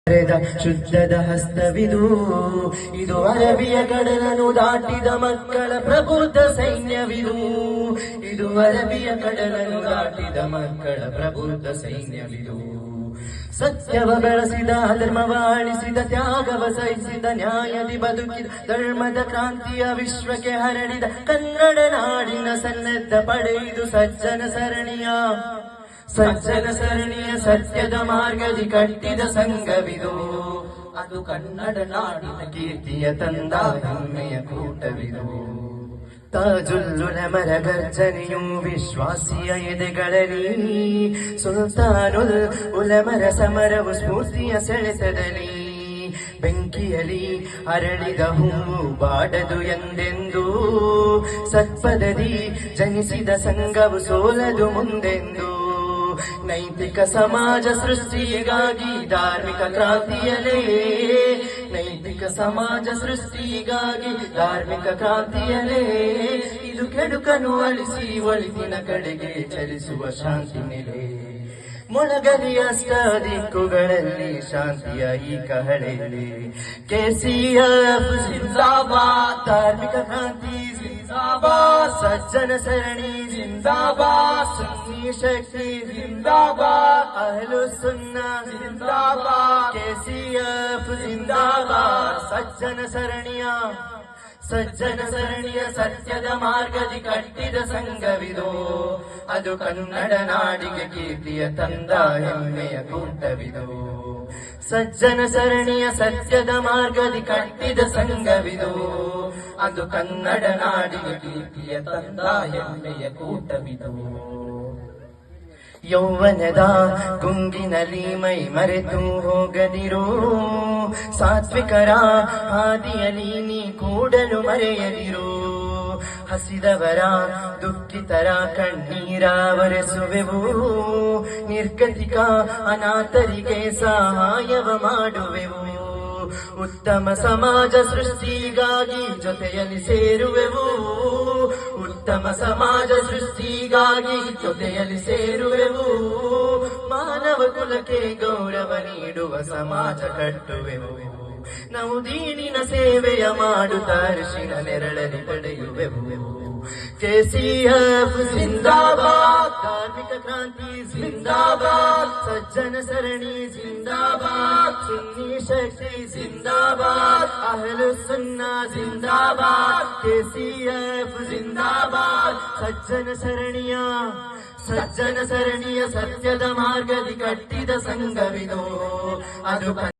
ಶುದ್ಧದ ಹಸ್ತವಿದು ಇದು ಅರಬಿಯ ಕಡಲನ್ನು ದಾಟಿದ ಮಕ್ಕಳ ಪ್ರಬುದ್ಧ ಸೈನ್ಯವಿದು ಇದು ಅರಬಿಯ ಕಡಲನ್ನು ದಾಟಿದ ಮಕ್ಕಳ ಪ್ರಬುದ್ಧ ಸೈನ್ಯವಿದು ಸತ್ಯವ ಬೆಳೆಸಿದ ಧರ್ಮವ ಅಳಿಸಿದ ತ್ಯಾಗವ ಸಹಿಸಿದ ನ್ಯಾಯದಿ ಬದುಕಿದ ಧರ್ಮದ ಕ್ರಾಂತಿಯ ವಿಶ್ವಕ್ಕೆ ಹರಡಿದ ಕನ್ನಡ ನಾಡಿನ ಸನ್ನದ್ಧ ಪಡೆಯುವುದು ಸಜ್ಜನ ಸರಣಿಯ ಸತ್ಯದ ಮಾರ್ಗದಿ ಕಟ್ಟಿದ ಸಂಘವಿದು ಅದು ಕನ್ನಡ ನಾಡಿನ ಕೀರ್ತಿಯ ತಂದ ಹೆಮ್ಮೆಯ ಕೂಟವಿದು ತಾಜುಲ್ಲುಲಮರ ಗರ್ಜನೆಯು ವಿಶ್ವಾಸಿಯ ಎದೆಗಳಲ್ಲಿ ಸುಲ್ತಾನುಲ್ ಉಲಮರ ಸಮರವು ಸ್ಫೂರ್ತಿಯ ಸೆಳೆತದಲ್ಲಿ ಬೆಂಕಿಯಲಿ ಅರಳಿದ ಹೂವು ಬಾಡದು ಎಂದೆಂದು ಸತ್ಪದದಿ ಜನಿಸಿದ ಸಂಘವು ಸೋಲದು ಮುಂದೆಂದು ನೈತಿಕ ಸಮಾಜ ಸೃಷ್ಟಿಗಾಗಿ ಧಾರ್ಮಿಕ ಕ್ರಾಂತಿಯಲೇ ನೈತಿಕ ಸಮಾಜ ಸೃಷ್ಟಿಗಾಗಿ ಧಾರ್ಮಿಕ ಕ್ರಾಂತಿಯಲೇ ಇದು ಕೆಡುಕನು ಅಳಿಸಿ ಒಳಿತಿನ ಕಡೆಗೆ ಚಲಿಸುವ ಶಾಂತಿ ನೆಲೆ ಮೊಳಗಲಿ ಅಷ್ಟ ದಿಕ್ಕುಗಳಲ್ಲಿ ಶಾಂತಿಯ ಈ ಕಹಳೆಯಲ್ಲಿ ಕೆಸಿಎಫ್ ಜಿಂದಾಬಾದ್ ಧಾರ್ಮಿಕ ಕ್ರಾಂತಿ ಜಿಂದಾಬಾದ್ ಸಜ್ಜನ ಸರಣಿ ಜಿಂದಾಬಾದ್ ಸುನ್ನಿ ಶಕ್ತಿ ಜಿಂದಾಬಾದ್ ಅಹ್ಲು ಸುನ್ನಾ ಜಿಂದಾಬಾದ್ ಕೆಸಿಎಫ್ ಜಿಂದಾಬಾದ್ ಸಜ್ಜನ ಸರಣಿಯ ಸತ್ಯದ ಮಾರ್ಗದಿ ಕಟ್ಟಿದ ಸಂಘವಿದು ಅದು ಕನ್ನಡ ನಾಡಿಗೆ ಕೀರ್ತಿಯ ತಂದ ಹೆಮ್ಮೆಯ ಕೂಟವಿದು ಸಜ್ಜನ ಸರಣಿಯ ಸತ್ಯದ ಮಾರ್ಗದಿ ಕಟ್ಟಿದ ಸಂಘವಿದು ಅದು ಕನ್ನಡ ನಾಡಿಗೆ ಕೀರ್ತಿಯ ತಂದ ಹೆಮ್ಮೆಯ ಕೂಟವಿದು ಯೌವನದ ಗುಂಗಿನಲ್ಲಿ ಮೈ ಮರೆತು ಹೋಗದಿರು ಸಾತ್ವಿಕರ ಹಾದಿಯಲ್ಲಿ ನೀ ಕೂಡಲು ಮರೆಯದಿರು ಹಸಿದವರ ದುಃಖಿತರ ಕಣ್ಣೀರ ಒರೆಸುವೆವು ನಿರ್ಗತಿಕ ಅನಾಥರಿಗೆ ಸಹಾಯವ ಮಾಡುವೆವು ಉತ್ತಮ ಸಮಾಜ ಸೃಷ್ಟಿಗಾಗಿ ಜೊತೆಯಲ್ಲಿ ಸೇರುವೆವು ಉತ್ತಮ ಸಮಾಜ ಸೃಷ್ಟಿಗಾಗಿ ಜೊತೆಯಲ್ಲಿ ಸೇರುವೆವು ಮಾನವ ಕುಲಕ್ಕೆ ಗೌರವ ನೀಡುವ ಸಮಾಜ ಕಟ್ಟುವೆವು ನಾವು ದೀನಿನ ಸೇವೆಯ ಮಾಡುತ್ತಾ ಋಷಿನ ನೆರಳಲ್ಲಿ ಪಡೆಯುವೆವು ಕೆಸಿಎಫ್ ಜಿಂದಾಬಾದ್ ಧಾರ್ಮಿಕ ಕ್ರಾಂತಿ ಜಿಂದಾಬಾದ್ ಸಜ್ಜನ ಸರಣಿ ಜಿಂದಾಬಾದ್ ಸುನ್ನಿ ಶಕ್ತಿ ಜಿಂದಾಬಾದ್ ಅಹ್ಲು ಸುನ್ನಾ ಜಿಂದಾಬಾದ್ ಕೆಸಿಎಫ್ ಜಿಂದಾಬಾದ್ ಸಜ್ಜನ ಸರಣಿಯ ಸತ್ಯದ ಮಾರ್ಗದಿ ಕಟ್ಟಿದ ಸಂಘವಿದು ಅದು